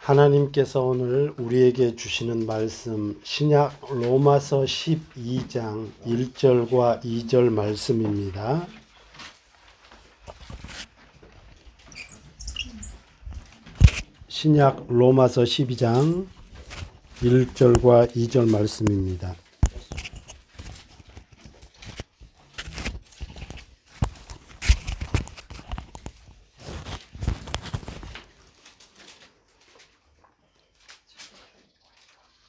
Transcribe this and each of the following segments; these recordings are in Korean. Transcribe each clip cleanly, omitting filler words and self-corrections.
하나님께서 오늘 우리에게 주시는 말씀 신약 로마서 12장 1절과 2절 말씀입니다. 신약 로마서 12장 1절과 2절 말씀입니다.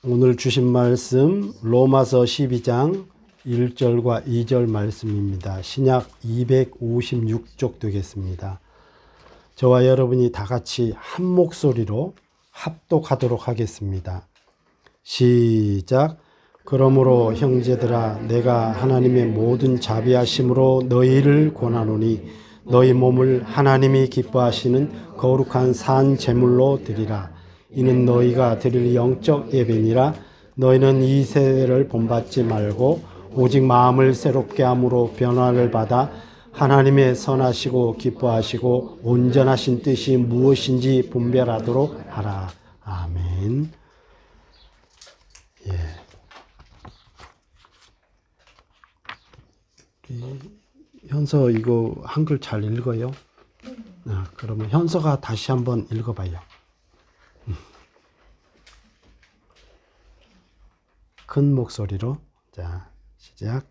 오늘 주신 말씀 로마서 12장 1절과 2절 말씀입니다. 신약 256쪽 되겠습니다. 저와 여러분이 다 같이 한 목소리로 합독하도록 하겠습니다. 시작. 그러므로 형제들아 내가 하나님의 모든 자비하심으로 너희를 권하노니 너희 몸을 하나님이 기뻐하시는 거룩한 산 제물로 드리라. 이는 너희가 드릴 영적 예배니라. 너희는 이 세대를 본받지 말고 오직 마음을 새롭게 함으로 변화를 받아 하나님의 선하시고 기뻐하시고 온전하신 뜻이 무엇인지 분별하도록 하라. 아멘. 현서 이거 한글 잘 읽어요? 그러면 현서가 다시 한번 읽어봐요. 큰 목소리로. 자, 시작.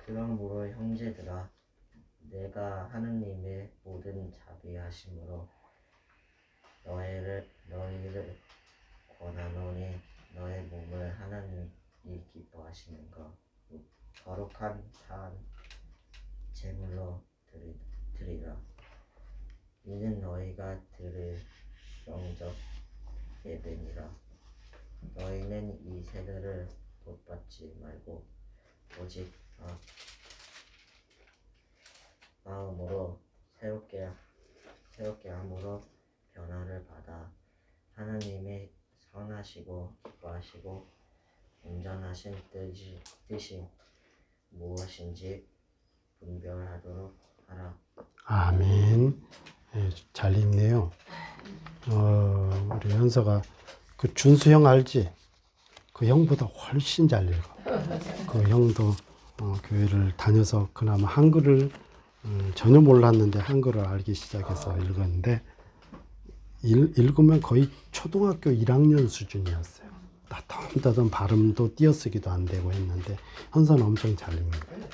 그러므로 형제들아 내가 하느님의 모든 자비하심으로 너희를 권하노니 너의 몸을 하나님이 기뻐하시는 거룩한 산 제물로 드리라. 이는 너희가 드릴 영적 예배니라. 너희는 이 세대를 본받지 말고 오직 마음으로 새롭게 함으로 변화를 받아 하나님의 선하시고 기뻐하시고 온전하신 뜻이 무엇인지 분별하도록 하라. 아멘. 네, 잘 읽네요. 우리 현서가 그 준수 형 알지? 그 형보다 훨씬 잘 읽어. 그 형도 교회를 다녀서 그나마 한글을 전혀 몰랐는데 한글을 알기 시작해서 읽었는데 읽으면 거의 초등학교 1학년 수준이었어요. 따듬따듬 발음도 띄어쓰기도 안 되고 했는데 현서는 엄청 잘 읽는 거예요.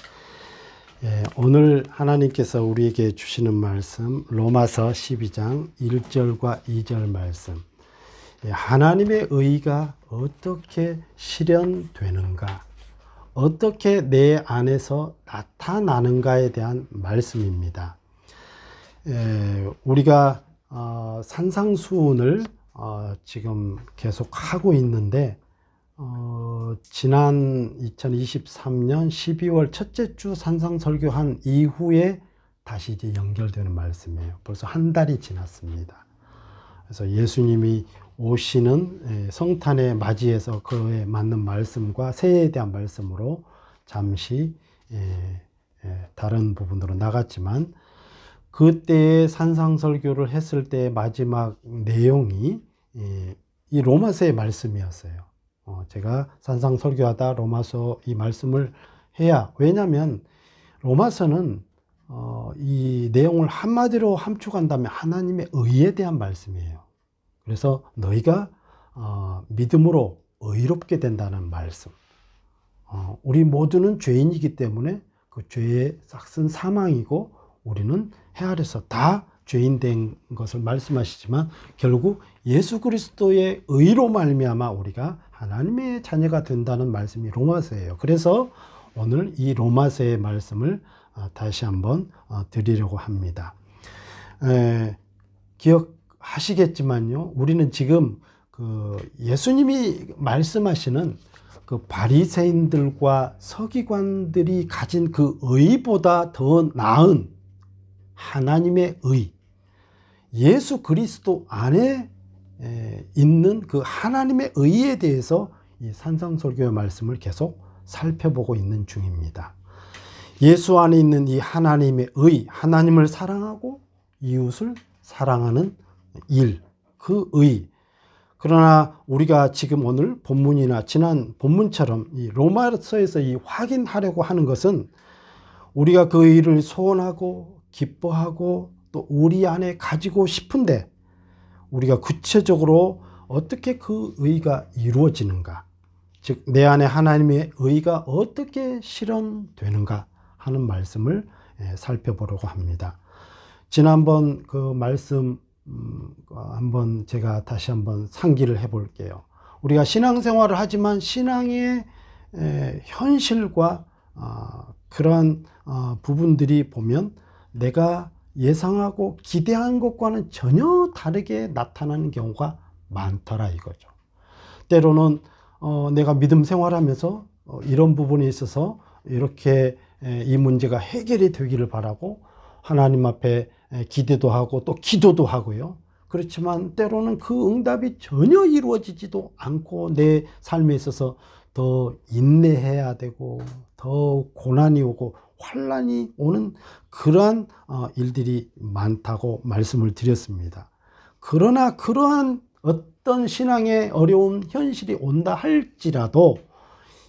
오늘 하나님께서 우리에게 주시는 말씀 로마서 12장 1절과 2절 말씀. 하나님의 의가 어떻게 실현되는가, 어떻게 내 안에서 나타나는가에 대한 말씀입니다. 우리가 산상수훈을 지금 계속 하고 있는데 지난 2023년 12월 첫째 주 산상설교한 이후에 다시 이제 연결되는 말씀이에요. 벌써 한 달이 지났습니다. 그래서 예수님이 오시는 성탄에 맞이해서 그에 맞는 말씀과 새해에 대한 말씀으로 잠시 다른 부분으로 나갔지만 그때의 산상설교를 했을 때의 마지막 내용이 이 로마서의 말씀이었어요. 제가 산상설교하다 로마서 이 말씀을 해야, 왜냐하면 로마서는 이 내용을 한마디로 함축한다면 하나님의 의에 대한 말씀이에요. 그래서 너희가 믿음으로 의롭게 된다는 말씀. 우리 모두는 죄인이기 때문에 그 죄의 싹은 사망이고 우리는 해 아래서 다 죄인 된 것을 말씀하시지만 결국 예수 그리스도의 의로 말미암아 우리가 하나님의 자녀가 된다는 말씀이 로마서예요. 그래서 오늘 이 로마서의 말씀을 다시 한번 드리려고 합니다. 기억하시겠지만요, 우리는 지금 그 예수님이 말씀하시는 그 바리새인들과 서기관들이 가진 그 의보다 더 나은 하나님의 의, 예수 그리스도 안에 있는 그 하나님의 의에 대해서 이 산상설교의 말씀을 계속 살펴보고 있는 중입니다. 예수 안에 있는 이 하나님의 의, 하나님을 사랑하고 이웃을 사랑하는 일, 그 의. 그러나 우리가 지금 오늘 본문이나 지난 본문처럼 이 로마서에서 이 확인하려고 하는 것은 우리가 그 의를 소원하고 기뻐하고 또 우리 안에 가지고 싶은데 우리가 구체적으로 어떻게 그 의가 이루어지는가, 즉 내 안에 하나님의 의가 어떻게 실현되는가 하는 말씀을 살펴보려고 합니다. 지난번 그 말씀 한번 제가 다시 한번 상기를 해 볼게요. 우리가 신앙생활을 하지만 신앙의 현실과 그러한 부분들이 보면 내가 예상하고 기대한 것과는 전혀 다르게 나타나는 경우가 많더라 이거죠. 때로는 내가 믿음 생활하면서 이런 부분에 있어서 이렇게 이 문제가 해결이 되기를 바라고 하나님 앞에 기대도 하고 또 기도도 하고요. 그렇지만 때로는 그 응답이 전혀 이루어지지도 않고 내 삶에 있어서 더 인내해야 되고 더 고난이 오고 환난이 오는 그러한 일들이 많다고 말씀을 드렸습니다. 그러나 그러한 어떤 신앙의 어려운 현실이 온다 할지라도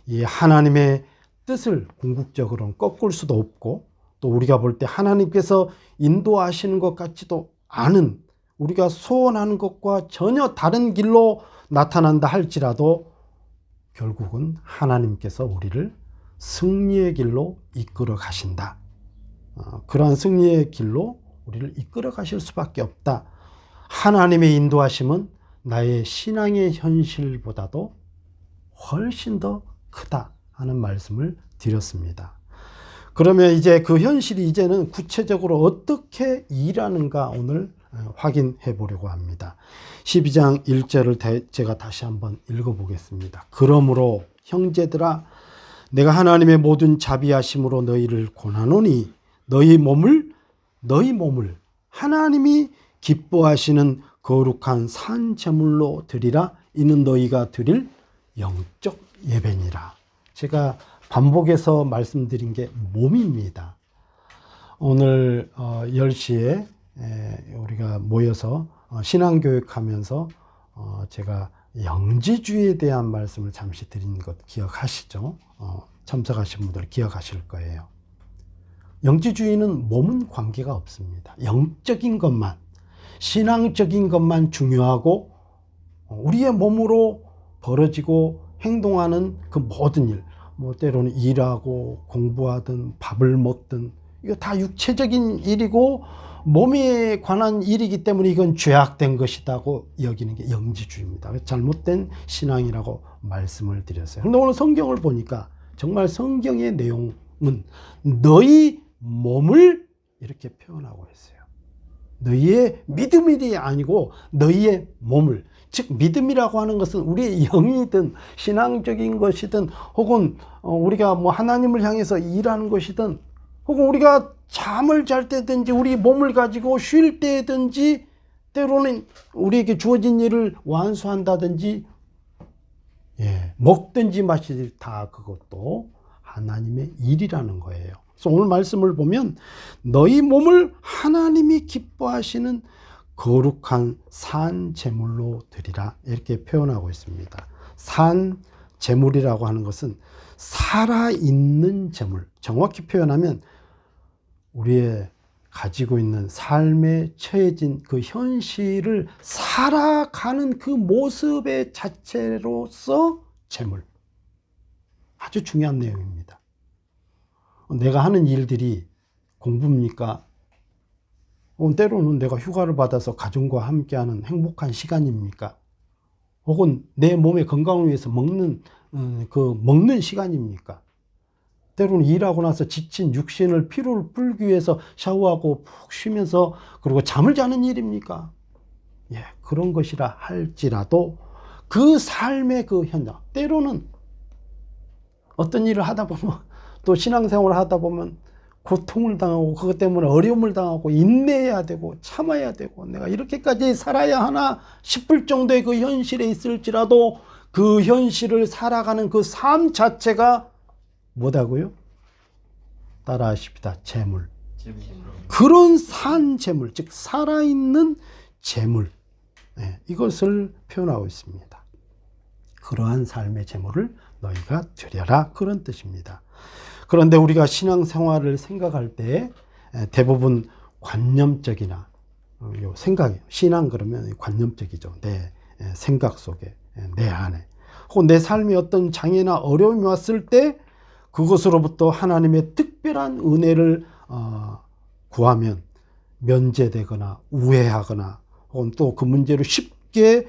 이 하나님의 뜻을 궁극적으로는 꺾을 수도 없고 또 우리가 볼 때 하나님께서 인도하시는 것 같지도 않은 우리가 소원하는 것과 전혀 다른 길로 나타난다 할지라도 결국은 하나님께서 우리를 승리의 길로 이끌어 가신다. 그러한 승리의 길로 우리를 이끌어 가실 수밖에 없다. 하나님의 인도하심은 나의 신앙의 현실보다도 훨씬 더 크다 하는 말씀을 드렸습니다. 그러면 이제 그 현실이 이제는 구체적으로 어떻게 일하는가 오늘 확인해 보려고 합니다. 12장 1절을 제가 다시 한번 읽어보겠습니다. 그러므로 형제들아 내가 하나님의 모든 자비하심으로 너희를 권하노니 너희 몸을 하나님이 기뻐하시는 거룩한 산 제물로 드리라. 이는 너희가 드릴 영적 예배니라. 제가 반복해서 말씀드린 게 몸입니다. 오늘 10시에 우리가 모여서 신앙교육하면서 제가 영지주의에 대한 말씀을 잠시 드린 것 기억하시죠? 참석하신 분들 기억하실 거예요. 영지주의는 몸은 관계가 없습니다. 영적인 것만, 신앙적인 것만 중요하고 우리의 몸으로 벌어지고 행동하는 그 모든 일, 뭐 때로는 일하고 공부하든 밥을 먹든 이거 다 육체적인 일이고 몸에 관한 일이기 때문에 이건 죄악된 것이라고 여기는 게 영지주의입니다. 잘못된 신앙이라고 말씀을 드렸어요. 그런데 오늘 성경을 보니까 정말 성경의 내용은 너희 몸을 이렇게 표현하고 있어요. 너희의 믿음이 아니고 너희의 몸을, 즉 믿음이라고 하는 것은 우리의 영이든 신앙적인 것이든 혹은 우리가 뭐 하나님을 향해서 일하는 것이든 혹은 우리가 잠을 잘 때든지 우리 몸을 가지고 쉴 때든지 때로는 우리에게 주어진 일을 완수한다든지 먹든지 마시든지 다 그것도 하나님의 일이라는 거예요. 그래서 오늘 말씀을 보면 너희 몸을 하나님이 기뻐하시는 거룩한 산 제물로 드리라 이렇게 표현하고 있습니다. 산 제물이라고 하는 것은 살아있는 제물, 정확히 표현하면 우리의 가지고 있는 삶에 처해진 그 현실을 살아가는 그 모습의 자체로서 제물. 아주 중요한 내용입니다. 내가 하는 일들이 공부입니까? 때로는 내가 휴가를 받아서 가정과 함께하는 행복한 시간입니까? 혹은 내 몸의 건강을 위해서 먹는 시간입니까? 때로는 일하고 나서 지친 육신을 피로를 풀기 위해서 샤워하고 푹 쉬면서 그리고 잠을 자는 일입니까? 그런 것이라 할지라도 그 삶의 그 현장, 때로는 어떤 일을 하다 보면 또 신앙생활을 하다 보면 고통을 당하고 그것 때문에 어려움을 당하고 인내해야 되고 참아야 되고 내가 이렇게까지 살아야 하나 싶을 정도의 그 현실에 있을지라도 그 현실을 살아가는 그 삶 자체가 뭐다고요? 따라하십시다. 재물. 재물. 그런 산 재물, 즉 살아있는 재물, 이것을 표현하고 있습니다. 그러한 삶의 재물을 너희가 드려라, 그런 뜻입니다. 그런데 우리가 신앙생활을 생각할 때 대부분 관념적이나 요 생각이에요. 신앙 그러면 관념적이죠. 내 생각 속에, 내 안에, 혹은 내 삶에 어떤 장애나 어려움이 왔을 때 그것으로부터 하나님의 특별한 은혜를 구하면 면제되거나 우회하거나 혹은 또 그 문제를 쉽게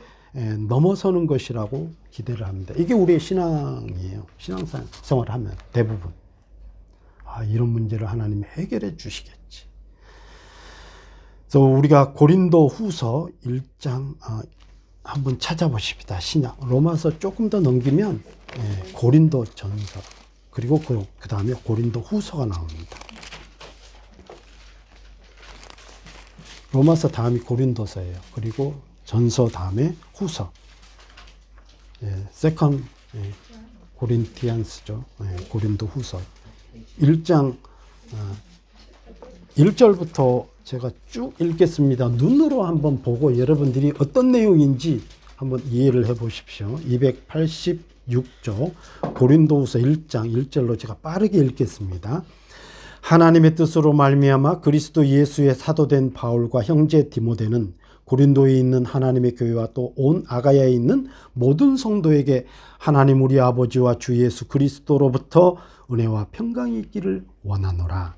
넘어서는 것이라고 기대를 합니다. 이게 우리의 신앙이에요. 신앙생활을 하면 대부분 이런 문제를 하나님이 해결해 주시겠지. 그래서 우리가 고린도 후서 1장 한번 찾아보십시다. 신약 로마서 조금 더 넘기면 고린도 전서, 그리고 그 다음에 고린도 후서가 나옵니다. 로마서 다음이 고린도서예요. 그리고 전서 다음에 후서. 세컨 고린티안스죠. 고린도 후서. 1장 1절부터 제가 쭉 읽겠습니다. 눈으로 한번 보고 여러분들이 어떤 내용인지 한번 이해를 해 보십시오. 286조 고린도후서 1장 1절로 제가 빠르게 읽겠습니다. 하나님의 뜻으로 말미암아 그리스도 예수의 사도된 바울과 형제 디모데는 고린도에 있는 하나님의 교회와 또 온 아가야에 있는 모든 성도에게 하나님 우리 아버지와 주 예수 그리스도로부터 은혜와 평강이 있기를 원하노라.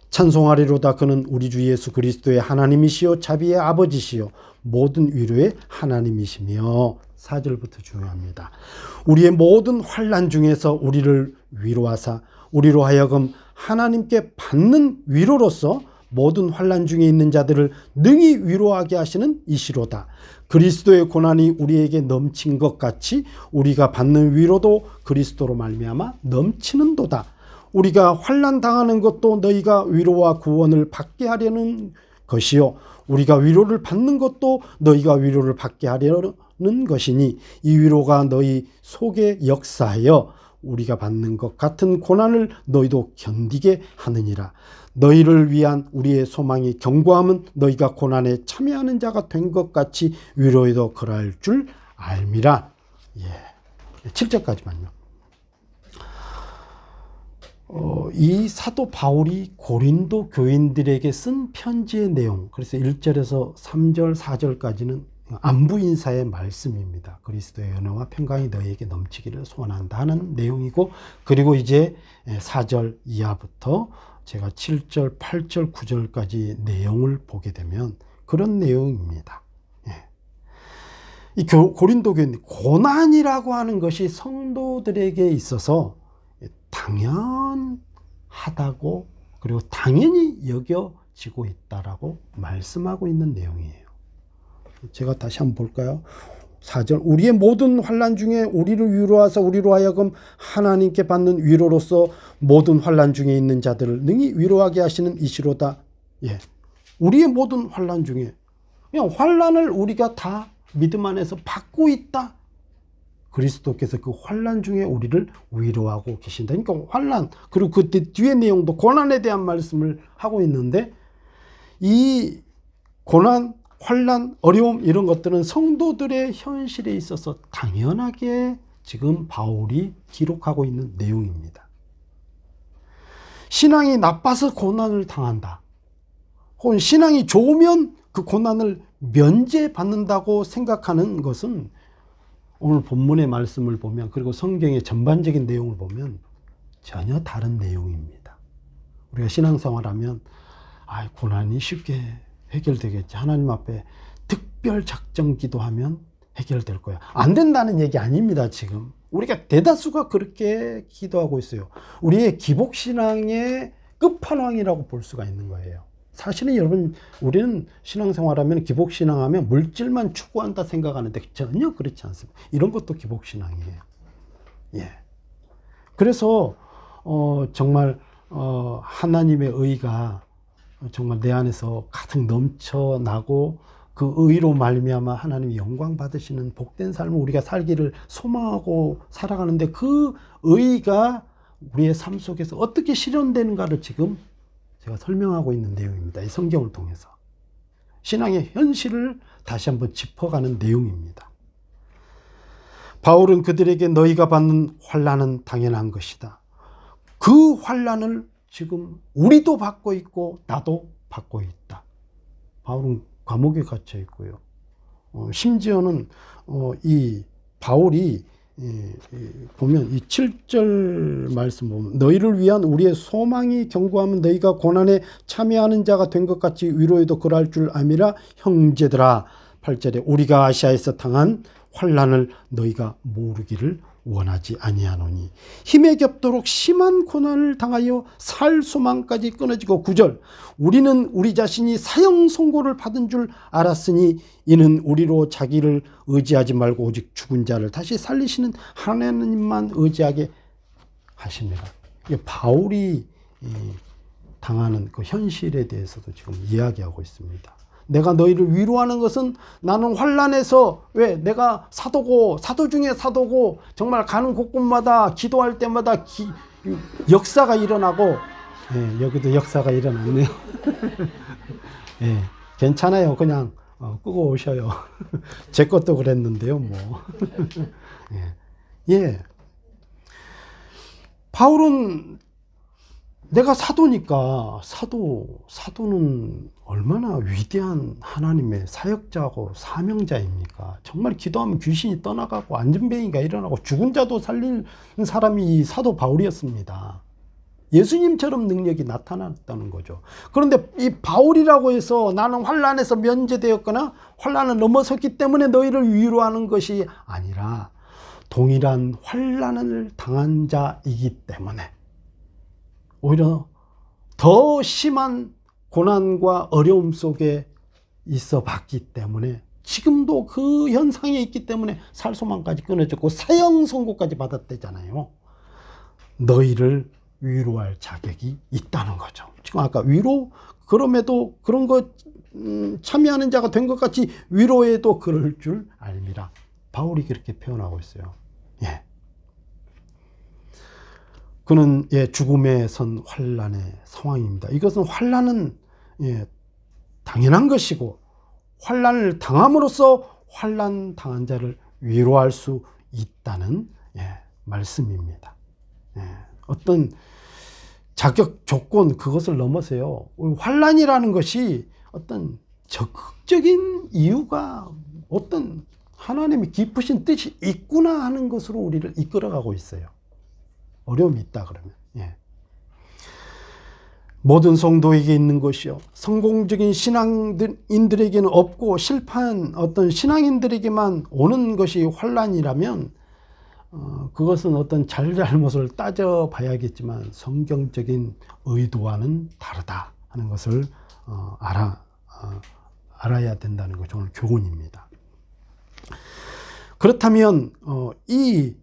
찬송하리로다. 그는 우리 주 예수 그리스도의 하나님이시요 자비의 아버지시요 모든 위로의 하나님이시며. 4절부터 중요합니다. 우리의 모든 환난 중에서 우리를 위로하사 우리로 하여금 하나님께 받는 위로로서 모든 환난 중에 있는 자들을 능히 위로하게 하시는 이시로다. 그리스도의 고난이 우리에게 넘친 것 같이 우리가 받는 위로도 그리스도로 말미암아 넘치는도다. 우리가 환난 당하는 것도 너희가 위로와 구원을 받게 하려는 것이요 우리가 위로를 받는 것도 너희가 위로를 받게 하려는 것이니 이 위로가 너희 속에 역사하여 우리가 받는 것 같은 고난을 너희도 견디게 하느니라. 너희를 위한 우리의 소망이 견고함은 너희가 고난에 참여하는 자가 된 것 같이 위로에도 그럴 줄 알미라. 7절까지만요. 이 사도 바울이 고린도 교인들에게 쓴 편지의 내용, 그래서 1절에서 3절, 4절까지는 안부 인사의 말씀입니다. 그리스도의 은혜와 평강이 너희에게 넘치기를 소원한다 하는 내용이고, 그리고 이제 4절 이하부터 제가 7절, 8절, 9절까지 내용을 보게 되면 그런 내용입니다. 이 고린도 교인, 고난이라고 하는 것이 성도들에게 있어서 당연하다고, 그리고 당연히 여겨지고 있다라고 말씀하고 있는 내용이에요. 제가 다시 한번 볼까요? 4절, 우리의 모든 환난 중에 우리를 위로하사 우리로 하여금 하나님께 받는 위로로서 모든 환난 중에 있는 자들을 능히 위로하게 하시는 이시로다. 우리의 모든 환난 중에, 그냥 환난을 우리가 다 믿음 안에서 받고 있다. 그리스도께서 그 환난 중에 우리를 위로하고 계신다. 그러니까 환난, 그리고 그 뒤에 내용도 고난에 대한 말씀을 하고 있는데, 이 고난, 환난, 어려움 이런 것들은 성도들의 현실에 있어서 당연하게 지금 바울이 기록하고 있는 내용입니다. 신앙이 나빠서 고난을 당한다. 혹은 신앙이 좋으면 그 고난을 면제받는다고 생각하는 것은 오늘 본문의 말씀을 보면, 그리고 성경의 전반적인 내용을 보면 전혀 다른 내용입니다. 우리가 신앙생활하면 고난이 쉽게 해결되겠지, 하나님 앞에 특별 작정 기도하면 해결될 거야, 안 된다는 얘기 아닙니다. 지금 우리가 대다수가 그렇게 기도하고 있어요. 우리의 기복신앙의 끝판왕이라고 볼 수가 있는 거예요. 사실은 여러분, 우리는 신앙생활하면, 기복신앙하면 물질만 추구한다 생각하는데 전혀 그렇지 않습니다. 이런 것도 기복신앙이에요. 그래서 정말 하나님의 의가 정말 내 안에서 가득 넘쳐나고, 그 의로 말미암아 하나님이 영광 받으시는 복된 삶을 우리가 살기를 소망하고 살아가는데, 그 의가 우리의 삶 속에서 어떻게 실현되는가를 지금 제가 설명하고 있는 내용입니다. 이 성경을 통해서. 신앙의 현실을 다시 한번 짚어가는 내용입니다. 바울은 그들에게 너희가 받는 환난은 당연한 것이다. 그 환난을 지금 우리도 받고 있고 나도 받고 있다. 바울은 감옥에 갇혀 있고요. 심지어는 이 바울이 보면 이 7절 말씀 보면 너희를 위한 우리의 소망이 견고하면 너희가 고난에 참여하는 자가 된 것 같이 위로에도 그럴 줄 아미라 형제들아. 8절에 우리가 아시아에서 당한 환난을 너희가 모르기를 원하지 아니하노니 힘에 겹도록 심한 고난을 당하여 살 소망까지 끊어지고 9절 우리는 우리 자신이 사형 선고를 받은 줄 알았으니 이는 우리로 자기를 의지하지 말고 오직 죽은 자를 다시 살리시는 하나님만 의지하게 하십니다. 이게 바울이 당하는 그 현실에 대해서도 지금 이야기하고 있습니다. 내가 너희를 위로하는 것은 나는 환난에서 왜 내가 사도고 사도 중에 사도고 정말 가는 곳곳마다 기도할 때마다 역사가 일어나고 여기도 역사가 일어났네요. 괜찮아요. 그냥 끄고 오셔요. 제 것도 그랬는데요. 뭐. 바울은 내가 사도니까 사도는 얼마나 위대한 하나님의 사역자고 사명자입니까? 정말 기도하면 귀신이 떠나가고 안전뱅이가 일어나고 죽은 자도 살리는 사람이 이 사도 바울이었습니다. 예수님처럼 능력이 나타났다는 거죠. 그런데 이 바울이라고 해서 나는 환난에서 면제되었거나 환난을 넘어섰기 때문에 너희를 위로하는 것이 아니라 동일한 환난을 당한 자이기 때문에 오히려 더 심한 고난과 어려움 속에 있어 봤기 때문에 지금도 그 현상에 있기 때문에 살 소망까지 끊어졌고 사형 선고까지 받았대잖아요. 너희를 위로할 자격이 있다는 거죠. 지금 아까 위로 그럼에도 그런 것 참여하는 자가 된 것 같이 위로에도 그럴 줄 알미라. 바울이 그렇게 표현하고 있어요. 그는 죽음에 선 환난의 상황입니다. 이것은 환난은 당연한 것이고 환난을 당함으로써 환난 당한 자를 위로할 수 있다는 말씀입니다. 어떤 자격 조건 그것을 넘어서요. 환난이라는 것이 어떤 적극적인 이유가 어떤 하나님의 깊으신 뜻이 있구나 하는 것으로 우리를 이끌어가고 있어요. 어려움이 있다 그러면. 모든 성도에게 있는 것이요. 성공적인 신앙인들에게는 없고 실패한 어떤 신앙인들에게만 오는 것이 환난이라면 그것은 어떤 잘잘못을 따져봐야겠지만 성경적인 의도와는 다르다 하는 것을 알아야 된다는 것이 오늘 교훈입니다. 그렇다면 이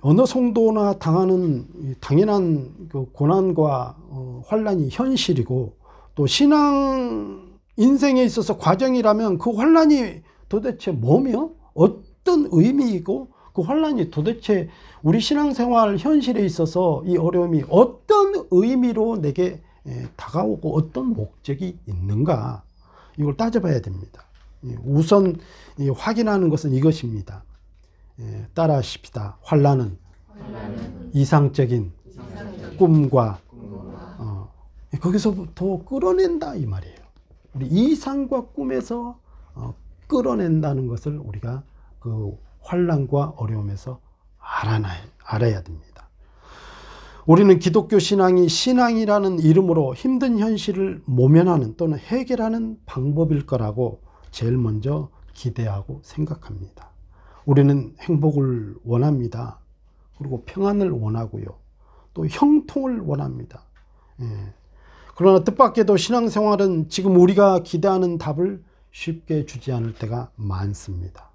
어느 성도나 당하는 당연한 그 고난과 환난이 현실이고 또 신앙 인생에 있어서 과정이라면 그 환난이 도대체 뭐며 어떤 의미이고 그 환난이 도대체 우리 신앙생활 현실에 있어서 이 어려움이 어떤 의미로 내게 다가오고 어떤 목적이 있는가 이걸 따져봐야 됩니다. 우선 확인하는 것은 이것입니다. 따라하십시다. 환난은 이상적인 꿈과 거기서부터 끌어낸다 이 말이에요. 우리 이상과 꿈에서 끌어낸다는 것을 우리가 그 환난과 어려움에서 알아야 됩니다. 우리는 기독교 신앙이 신앙이라는 이름으로 힘든 현실을 모면하는 또는 해결하는 방법일 거라고 제일 먼저 기대하고 생각합니다. 우리는 행복을 원합니다. 그리고 평안을 원하고요. 또 형통을 원합니다. 그러나 뜻밖에도 신앙생활은 지금 우리가 기대하는 답을 쉽게 주지 않을 때가 많습니다.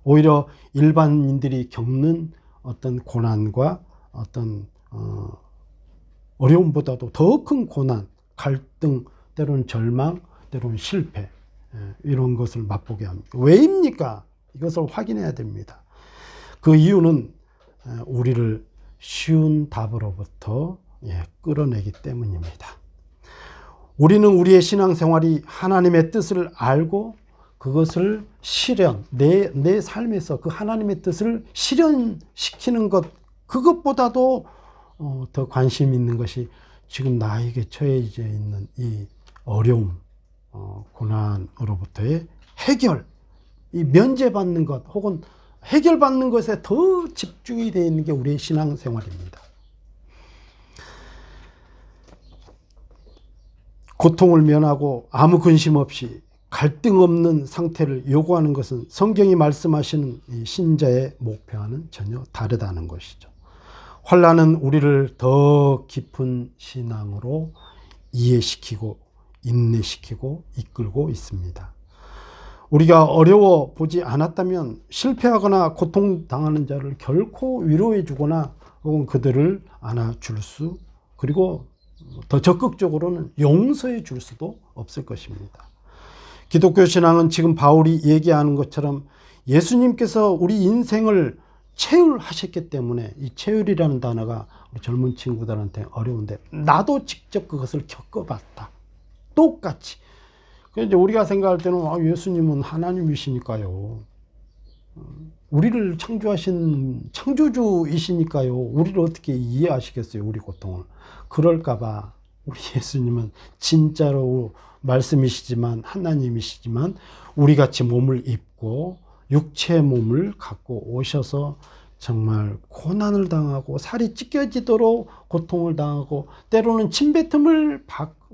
오히려 일반인들이 겪는 어떤 고난과 어떤 어려움보다도 더 큰 고난, 갈등, 때로는 절망, 때로는 실패 이런 것을 맛보게 합니다. 왜입니까? 이것을 확인해야 됩니다. 그 이유는 우리를 쉬운 답으로부터 끌어내기 때문입니다. 우리는 우리의 신앙생활이 하나님의 뜻을 알고 그것을 실현, 내 삶에서 그 하나님의 뜻을 실현시키는 것, 그것보다도 더 관심 있는 것이 지금 나에게 처해져 있는 이 어려움, 고난으로부터의 해결, 이 면제받는 것 혹은 해결받는 것에 더 집중이 되어 있는 게 우리의 신앙생활입니다. 고통을 면하고 아무 근심 없이 갈등 없는 상태를 요구하는 것은 성경이 말씀하시는 이 신자의 목표와는 전혀 다르다는 것이죠. 환난은 우리를 더 깊은 신앙으로 이해시키고 인내시키고 이끌고 있습니다. 우리가 어려워 보지 않았다면 실패하거나 고통당하는 자를 결코 위로해 주거나 혹은 그들을 안아줄 수, 그리고 더 적극적으로는 용서해 줄 수도 없을 것입니다. 기독교 신앙은 지금 바울이 얘기하는 것처럼 예수님께서 우리 인생을 체휼하셨기 때문에, 이 체휼이라는 단어가 우리 젊은 친구들한테 어려운데 나도 직접 그것을 겪어봤다. 똑같이. 이제 우리가 생각할 때는 예수님은 하나님이시니까요. 우리를 창조하신 창조주이시니까요. 우리를 어떻게 이해하시겠어요, 우리 고통을. 그럴까봐 우리 예수님은 진짜로 말씀이시지만 하나님이시지만 우리같이 몸을 입고 육체의 몸을 갖고 오셔서 정말 고난을 당하고 살이 찢겨지도록 고통을 당하고 때로는 침뱉음을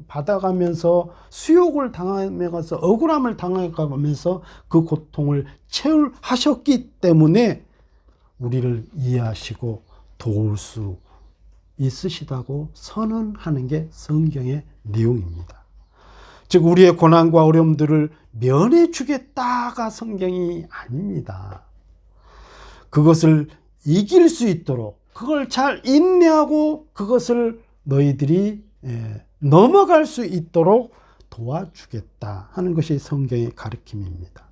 받아가면서 수욕을 당하면서 억울함을 당해가면서 그 고통을 체휼하셨기 때문에 우리를 이해하시고 도울 수 있으시다고 선언하는 게 성경의 내용입니다. 즉 우리의 고난과 어려움들을 면해 주겠다가 성경이 아닙니다. 그것을 이길 수 있도록, 그걸 잘 인내하고 그것을 너희들이 넘어갈 수 있도록 도와주겠다 하는 것이 성경의 가르침입니다.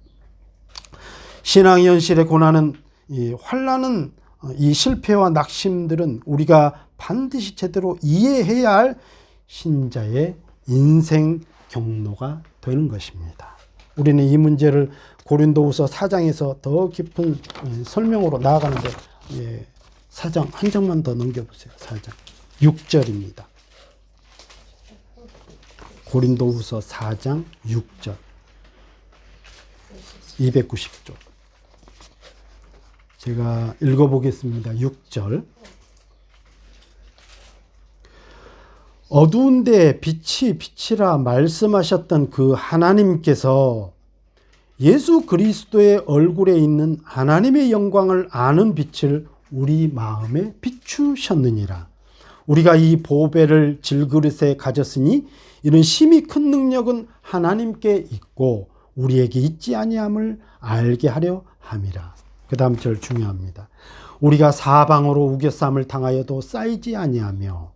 신앙 현실의 고난은, 이 환난은, 이 실패와 낙심들은 우리가 반드시 제대로 이해해야 할 신자의 인생 경로가 되는 것입니다. 우리는 이 문제를 고린도후서 4장에서 더 깊은 설명으로 나아가는데 4장 한 장만 더 넘겨보세요. 4장 6절입니다. 고린도후서 4장 6절 290쪽 제가 읽어보겠습니다. 6절 어두운데 빛이라 말씀하셨던 그 하나님께서 예수 그리스도의 얼굴에 있는 하나님의 영광을 아는 빛을 우리 마음에 비추셨느니라. 우리가 이 보배를 질그릇에 가졌으니 이는 심히 큰 능력은 하나님께 있고 우리에게 있지 아니함을 알게 하려 함이라. 그 다음 절 중요합니다. 우리가 사방으로 우겨쌈을 당하여도 쌓이지 아니하며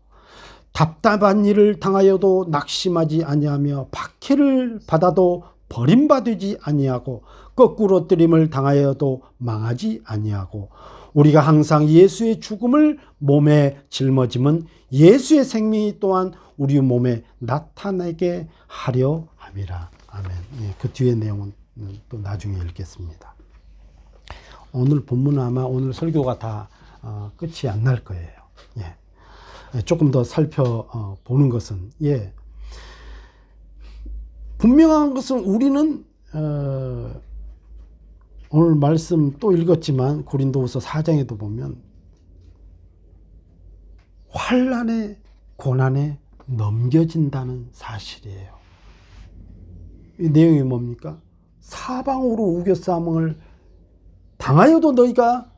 답답한 일을 당하여도 낙심하지 아니하며 박해를 받아도 버림받지 아니하고 거꾸로 뜨림을 당하여도 망하지 아니하고 우리가 항상 예수의 죽음을 몸에 짊어짐은 예수의 생명이 또한 우리 몸에 나타나게 하려 함이라. 아멘. 그 뒤의 내용은 또 나중에 읽겠습니다. 오늘 본문은 아마 오늘 설교가 다 끝이 안 날 거예요. 조금 더 살펴보는 것은 분명한 것은 우리는 오늘 말씀 또 읽었지만 고린도후서 4장에도 보면 환난에 고난에 넘겨진다는 사실이에요. 이 내용이 뭡니까? 사방으로 우겨싸움을 당하여도 너희가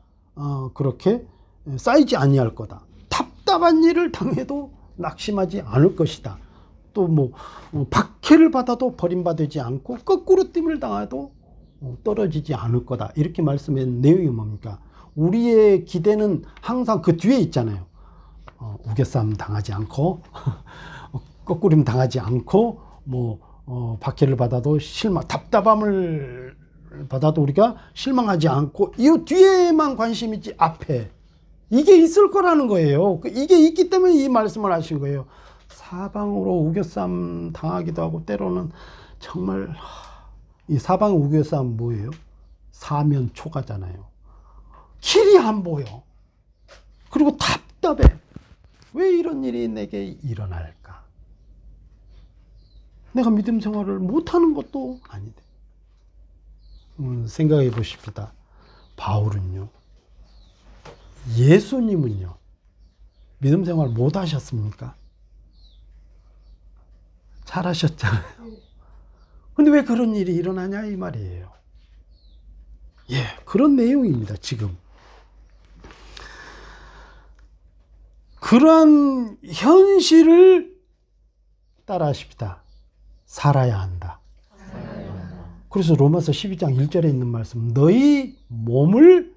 그렇게 쌓이지 아니할 거다. 답답한 일을 당해도 낙심하지 않을 것이다. 또 박해를 받아도 버림받지 않고 거꾸로 뜸을 당해도 떨어지지 않을 거다. 이렇게 말씀한 내용이 뭡니까? 우리의 기대는 항상 그 뒤에 있잖아요. 우겨싸움 당하지 않고 거꾸림 당하지 않고 박해를 받아도 답답함을 받아도 우리가 실망하지 않고 이 뒤에만 관심 있지 앞에 이게 있을 거라는 거예요. 이게 있기 때문에 이 말씀을 하신 거예요. 사방으로 우겨싸움 당하기도 하고 때로는 정말 이 사방 우겨싸움 뭐예요? 사면 초가잖아요. 길이 안 보여. 그리고 답답해. 왜 이런 일이 내게 일어날까? 내가 믿음 생활을 못하는 것도 아닌데. 생각해 보십시다. 바울은요. 예수님은요. 믿음 생활 못 하셨습니까? 잘 하셨잖아요. 근데 왜 그런 일이 일어나냐 이 말이에요. 예, 그런 내용입니다. 지금. 그러한 현실을 따라하십시다. 살아야 한다. 그래서 로마서 12장 1절에 있는 말씀, 너희 몸을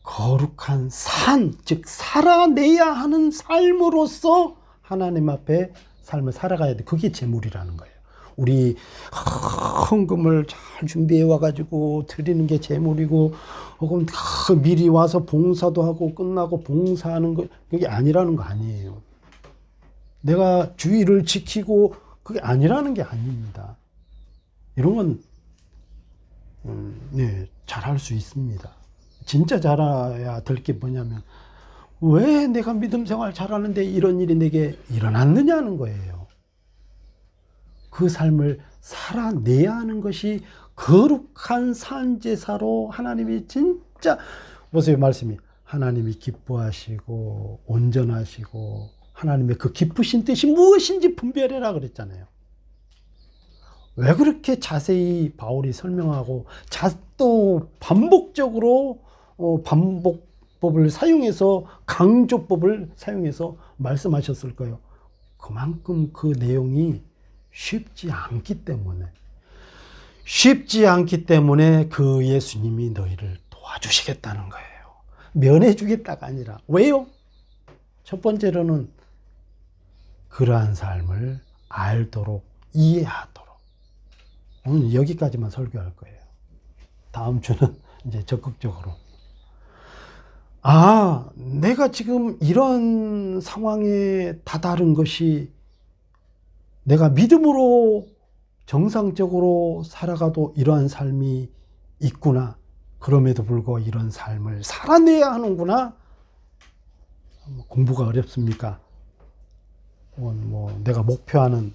거룩한 산, 즉 살아내야 하는 삶으로서 하나님 앞에 삶을 살아가야 돼. 그게 재물이라는 거예요. 우리 헌금을 잘 준비해 와가지고 드리는 게 재물이고, 혹은 미리 와서 봉사도 하고 끝나고 봉사하는 거, 그게 아니라는 거 아니에요. 내가 주의를 지키고 그게 아니라는 게 아닙니다. 이런 건 네, 잘할 수 있습니다. 진짜 잘해야 될 게 뭐냐면 왜 내가 믿음 생활 잘하는데 이런 일이 내게 일어났느냐는 거예요. 그 삶을 살아내야 하는 것이 거룩한 산제사로 하나님이 진짜 보세요. 말씀이 하나님이 기뻐하시고 온전하시고 하나님의 그 기쁘신 뜻이 무엇인지 분별해라 그랬잖아요. 왜 그렇게 자세히 바울이 설명하고 또 반복적으로 반복법을 사용해서 강조법을 사용해서 말씀하셨을까요? 그만큼 그 내용이 쉽지 않기 때문에 그 예수님이 너희를 도와주시겠다는 거예요. 면해주겠다가 아니라. 왜요? 첫 번째로는 그러한 삶을 알도록 이해하도록. 오늘 여기까지만 설교할 거예요. 다음 주는 이제 적극적으로. 내가 지금 이런 상황에 다다른 것이 내가 믿음으로 정상적으로 살아가도 이러한 삶이 있구나. 그럼에도 불구하고 이런 삶을 살아내야 하는구나. 공부가 어렵습니까? 내가 목표하는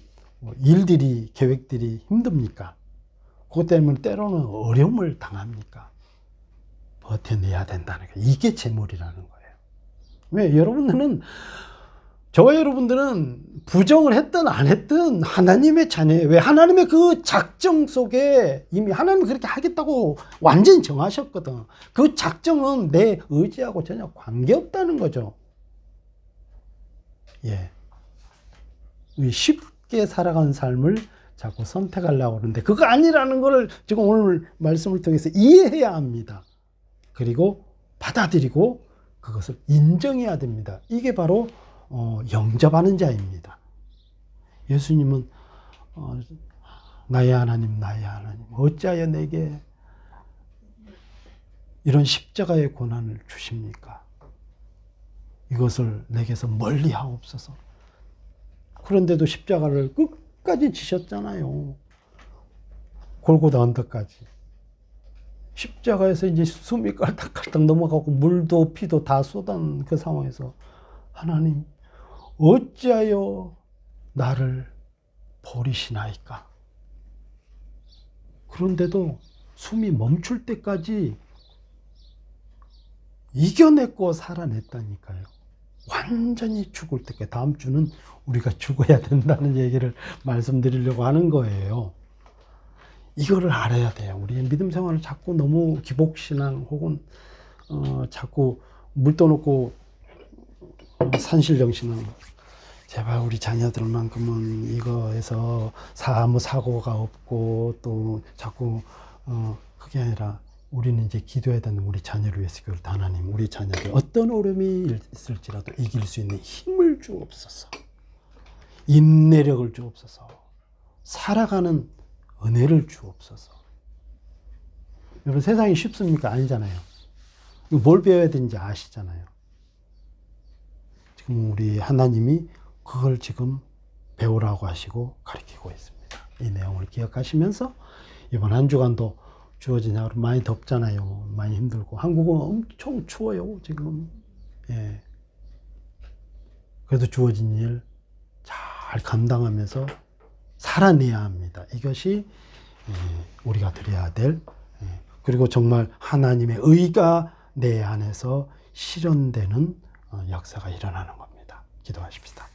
일들이, 계획들이 힘듭니까? 그것 때문에 때로는 어려움을 당합니까? 버텨내야 된다는 거예요. 이게 재물이라는 거예요. 왜? 저와 여러분들은 부정을 했든 안 했든 하나님의 자녀예요. 왜? 하나님의 그 작정 속에 이미 하나님이 그렇게 하겠다고 완전히 정하셨거든. 그 작정은 내 의지하고 전혀 관계없다는 거죠. 예. 쉽게 살아간 삶을 자꾸 선택하려고 하는데 그거 아니라는 것을 지금 오늘 말씀을 통해서 이해해야 합니다. 그리고 받아들이고 그것을 인정해야 됩니다. 이게 바로 영접하는 자입니다. 예수님은 나의 하나님 어찌하여 내게 이런 십자가의 고난을 주십니까? 이것을 내게서 멀리 하옵소서. 그런데도 십자가를 끝까지 지셨잖아요. 골고다 언덕까지. 십자가에서 이제 숨이 깔딱깔딱 넘어가고 물도 피도 다 쏟은 그 상황에서 하나님 어찌하여 나를 버리시나이까? 그런데도 숨이 멈출 때까지 이겨냈고 살아냈다니까요. 완전히 죽을 때까지. 다음 주는 우리가 죽어야 된다는 얘기를 말씀드리려고 하는 거예요. 이거를 알아야 돼요. 우리 믿음 생활을 자꾸 너무 기복신앙 혹은 자꾸 물 떠놓고 산신령신은 제발 우리 자녀들만큼은 이거에서 아무 사고가 없고 또 자꾸 그게 아니라 우리는 이제 기도해야 되는 우리 자녀를 위해서 하나님 우리 자녀들 어떤 어려움이 있을지라도 이길 수 있는 힘을 주옵소서. 인내력을 주옵소서. 살아가는 은혜를 주옵소서. 여러분 세상이 쉽습니까? 아니잖아요. 이거 뭘 배워야 되는지 아시잖아요. 지금 우리 하나님이 그걸 지금 배우라고 하시고 가르치고 있습니다. 이 내용을 기억하시면서 이번 한 주간도 주어진 하루 많이 덥잖아요. 많이 힘들고 한국은 엄청 추워요 지금. 예. 그래도 주어진 일 잘 감당하면서 살아내야 합니다. 이것이 우리가 드려야 될, 그리고 정말 하나님의 의가 내 안에서 실현되는 역사가 일어나는 겁니다. 기도하십시다.